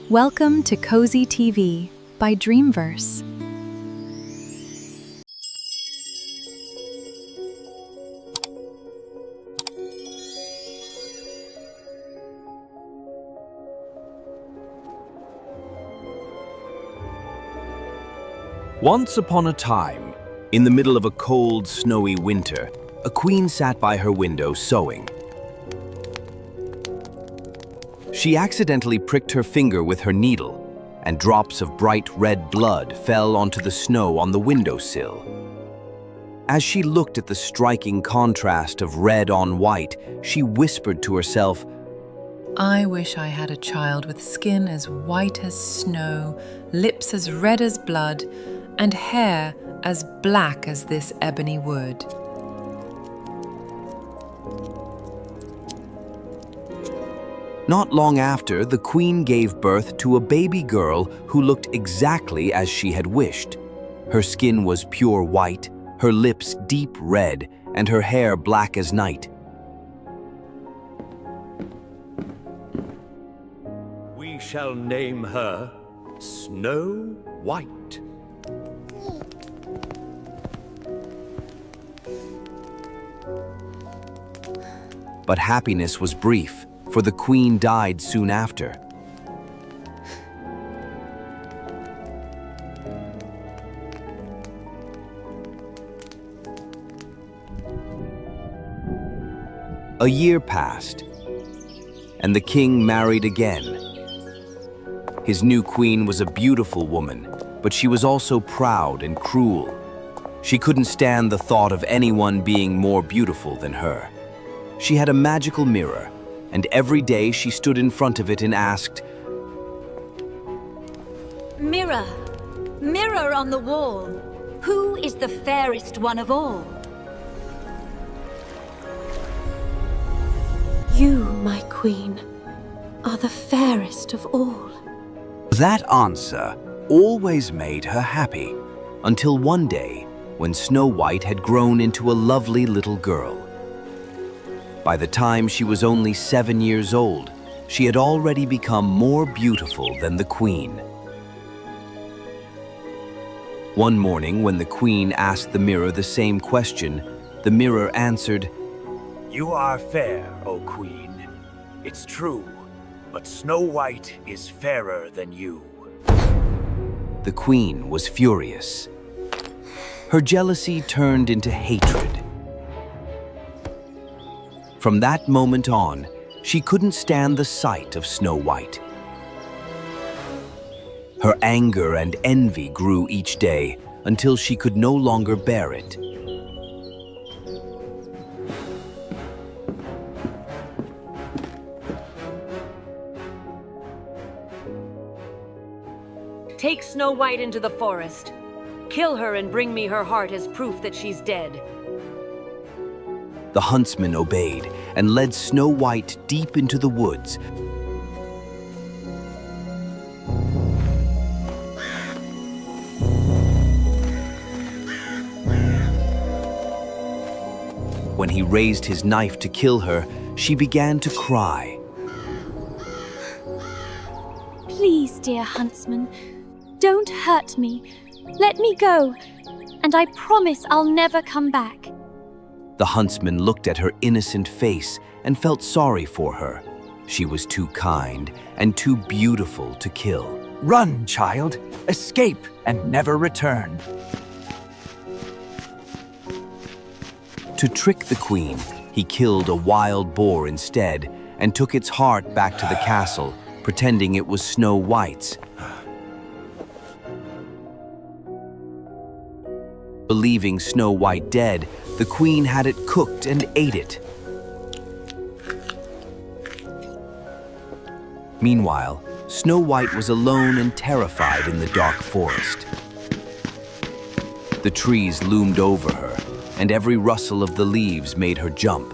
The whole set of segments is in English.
Welcome to Cozy TV by Dreamverse. Once upon a time, in the middle of a cold, snowy winter, a queen sat by her window sewing. She accidentally pricked her finger with her needle, and drops of bright red blood fell onto the snow on the windowsill. As she looked at the striking contrast of red on white, she whispered to herself, I wish I had a child with skin as white as snow, lips as red as blood, and hair as black as this ebony wood. Not long after, the queen gave birth to a baby girl who looked exactly as she had wished. Her skin was pure white, her lips deep red, and her hair black as night. We shall name her Snow White. But happiness was brief, for the queen died soon after. A year passed, and the king married again. His new queen was a beautiful woman, but she was also proud and cruel. She couldn't stand the thought of anyone being more beautiful than her. She had a magical mirror, and every day she stood in front of it and asked, Mirror, mirror on the wall, who is the fairest one of all? You, my queen, are the fairest of all. That answer always made her happy, until one day when Snow White had grown into a lovely little girl. By the time she was only 7 years old, she had already become more beautiful than the queen. One morning, when the queen asked the mirror the same question, the mirror answered, You are fair, O queen. It's true, but Snow White is fairer than you. The queen was furious. Her jealousy turned into hatred. From that moment on, she couldn't stand the sight of Snow White. Her anger and envy grew each day until she could no longer bear it. Take Snow White into the forest. Kill her and bring me her heart as proof that she's dead. The huntsman obeyed and led Snow White deep into the woods. When he raised his knife to kill her, she began to cry. Please, dear huntsman, don't hurt me. Let me go, and I promise I'll never come back. The huntsman looked at her innocent face and felt sorry for her. She was too kind and too beautiful to kill. Run, child. Escape and never return. To trick the queen, he killed a wild boar instead and took its heart back to the castle, pretending it was Snow White's. Believing Snow White dead, the queen had it cooked and ate it. Meanwhile, Snow White was alone and terrified in the dark forest. The trees loomed over her, and every rustle of the leaves made her jump.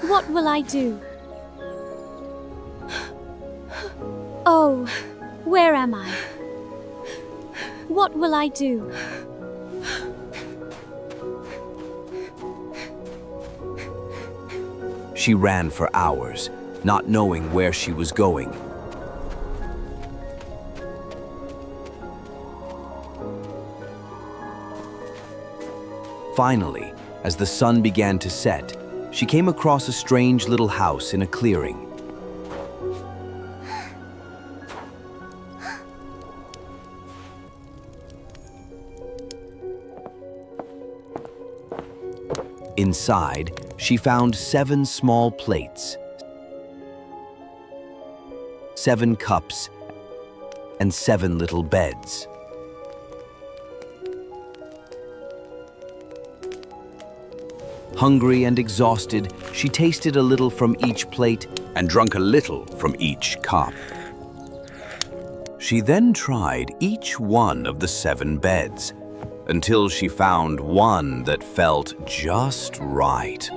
What will I do? Oh, where am I? What will I do? She ran for hours, not knowing where she was going. Finally, as the sun began to set, she came across a strange little house in a clearing. Inside, she found 7 small plates, 7 cups, and 7 little beds. Hungry and exhausted, she tasted a little from each plate and drank a little from each cup. She then tried each one of the 7 beds until she found one that felt just right.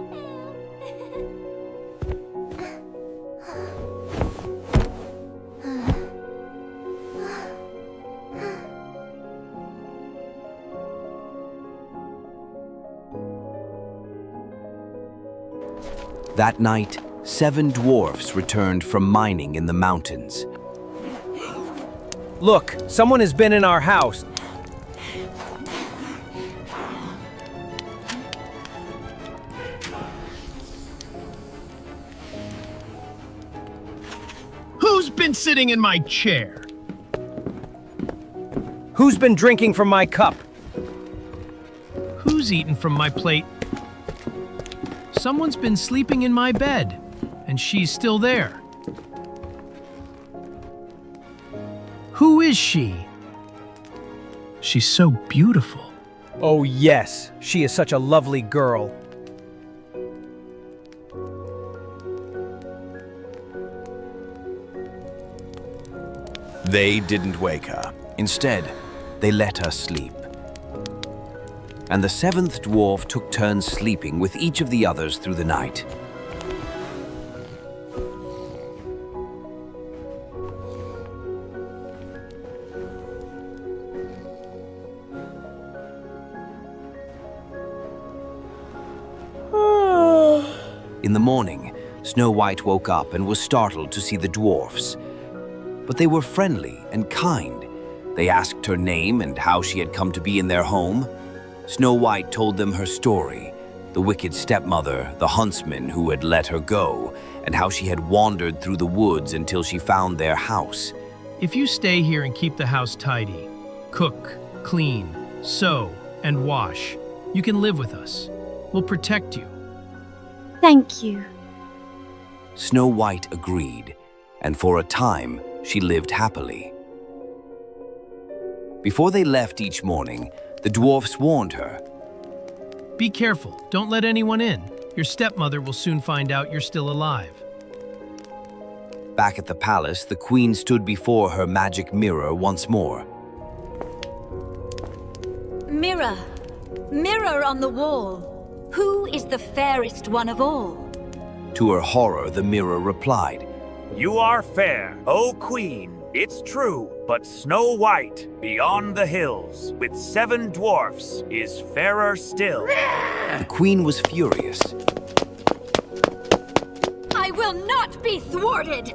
That night, 7 dwarfs returned from mining in the mountains. Look, someone has been in our house. Who's been sitting in my chair? Who's been drinking from my cup? Who's eaten from my plate? Someone's been sleeping in my bed, and she's still there. Who is she? She's so beautiful. Oh yes, she is such a lovely girl. They didn't wake her. Instead, they let her sleep. And the 7th dwarf took turns sleeping with each of the others through the night. In the morning, Snow White woke up and was startled to see the dwarfs. But they were friendly and kind. They asked her name and how she had come to be in their home. Snow White told them her story, the wicked stepmother, the huntsman who had let her go, and how she had wandered through the woods until she found their house. If you stay here and keep the house tidy, cook, clean, sew, and wash, you can live with us. We'll protect you. Thank you. Snow White agreed, and for a time, she lived happily. Before they left each morning, the dwarfs warned her. Be careful, don't let anyone in. Your stepmother will soon find out you're still alive. Back at the palace, the queen stood before her magic mirror once more. Mirror, mirror on the wall, who is the fairest one of all? To her horror, the mirror replied, You are fair, O queen, it's true, but Snow White, beyond the hills, with 7 dwarfs, is fairer still. The queen was furious. I will not be thwarted!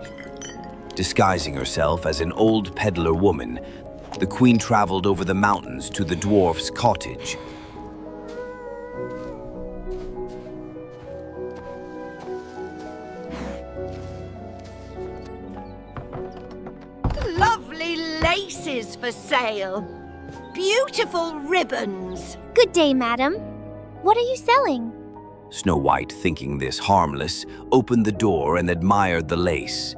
Disguising herself as an old peddler woman, the queen traveled over the mountains to the dwarf's cottage. Lovely laces for sale. Beautiful ribbons. Good day, madam. What are you selling? Snow White, thinking this harmless, opened the door and admired the lace.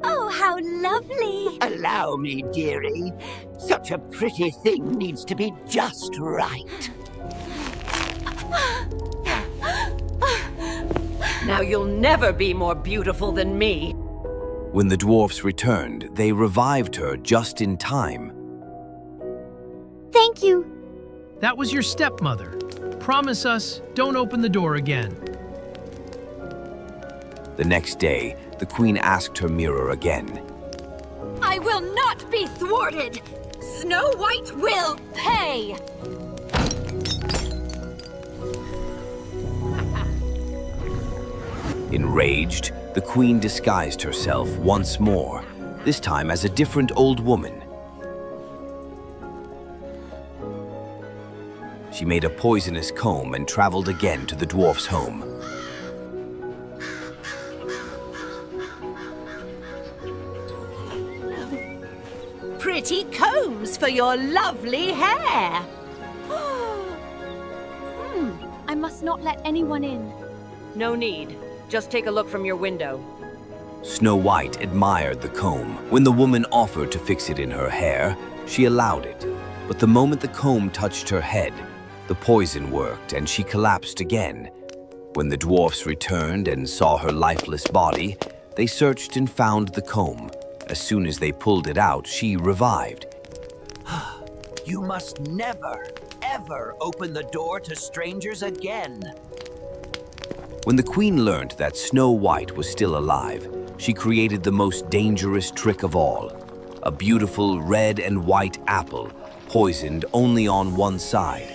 Oh, how lovely. Allow me, dearie. Such a pretty thing needs to be just right. Now you'll never be more beautiful than me. When the dwarfs returned, they revived her just in time. Thank you. That was your stepmother. Promise us, don't open the door again. The next day, the queen asked her mirror again. I will not be thwarted! Snow White will pay! Enraged, the queen disguised herself once more, this time as a different old woman. She made a poisonous comb and traveled again to the dwarf's home. Pretty combs for your lovely hair. I must not let anyone in. No need. Just take a look from your window. Snow White admired the comb. When the woman offered to fix it in her hair, she allowed it. But the moment the comb touched her head, the poison worked and she collapsed again. When the dwarfs returned and saw her lifeless body, they searched and found the comb. As soon as they pulled it out, she revived. You must never, ever open the door to strangers again. When the queen learned that Snow White was still alive, she created the most dangerous trick of all. A beautiful red and white apple, poisoned only on one side.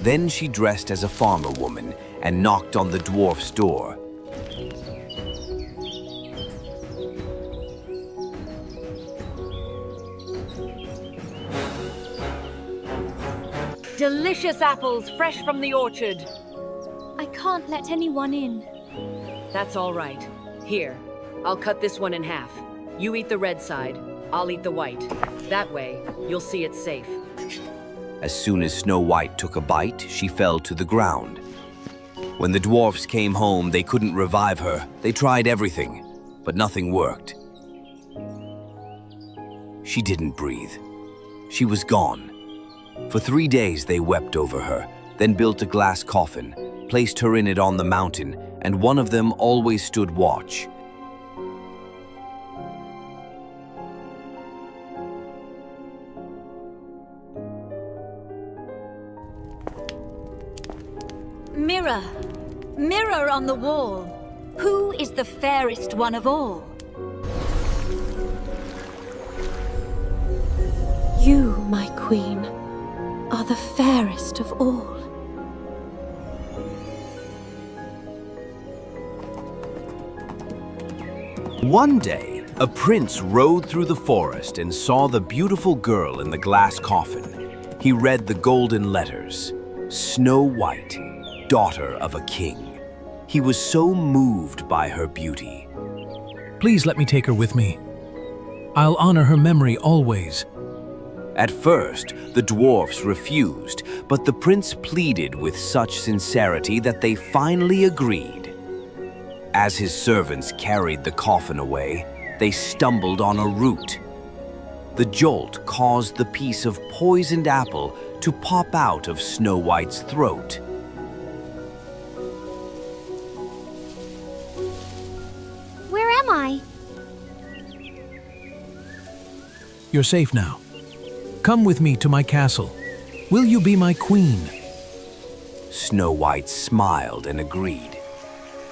Then she dressed as a farmer woman and knocked on the dwarf's door. Delicious apples fresh from the orchard. I can't let anyone in. That's all right. Here, I'll cut this one in half. You eat the red side, I'll eat the white. That way, you'll see it's safe. As soon as Snow White took a bite, she fell to the ground. When the dwarfs came home, they couldn't revive her. They tried everything, but nothing worked. She didn't breathe. She was gone. For 3 days they wept over her, then built a glass coffin, placed her in it on the mountain, and one of them always stood watch. Mirror, mirror on the wall, who is the fairest one of all? You, my queen, are the fairest of all. One day, a prince rode through the forest and saw the beautiful girl in the glass coffin. He read the golden letters, Snow White, daughter of a king. He was so moved by her beauty. Please let me take her with me. I'll honor her memory always. At first, the dwarfs refused, but the prince pleaded with such sincerity that they finally agreed. As his servants carried the coffin away, they stumbled on a root. The jolt caused the piece of poisoned apple to pop out of Snow White's throat. Where am I? You're safe now. Come with me to my castle. Will you be my queen? Snow White smiled and agreed.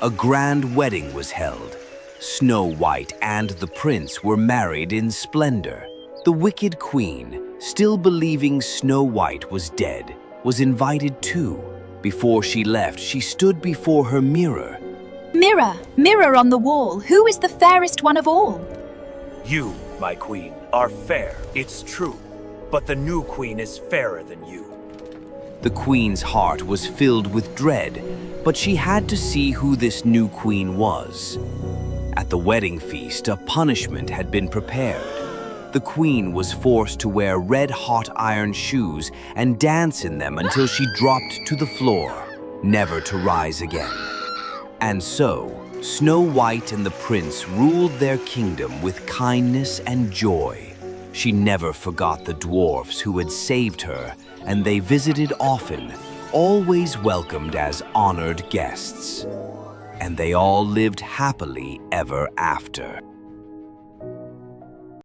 A grand wedding was held. Snow White and the prince were married in splendor. The wicked queen, still believing Snow White was dead, was invited too. Before she left, she stood before her mirror. Mirror, mirror on the wall, who is the fairest one of all? You, my queen, are fair, it's true. But the new queen is fairer than you. The queen's heart was filled with dread, but she had to see who this new queen was. At the wedding feast, a punishment had been prepared. The queen was forced to wear red-hot iron shoes and dance in them until she dropped to the floor, never to rise again. And so, Snow White and the prince ruled their kingdom with kindness and joy. She never forgot the dwarfs who had saved her, and they visited often, always welcomed as honored guests. And they all lived happily ever after.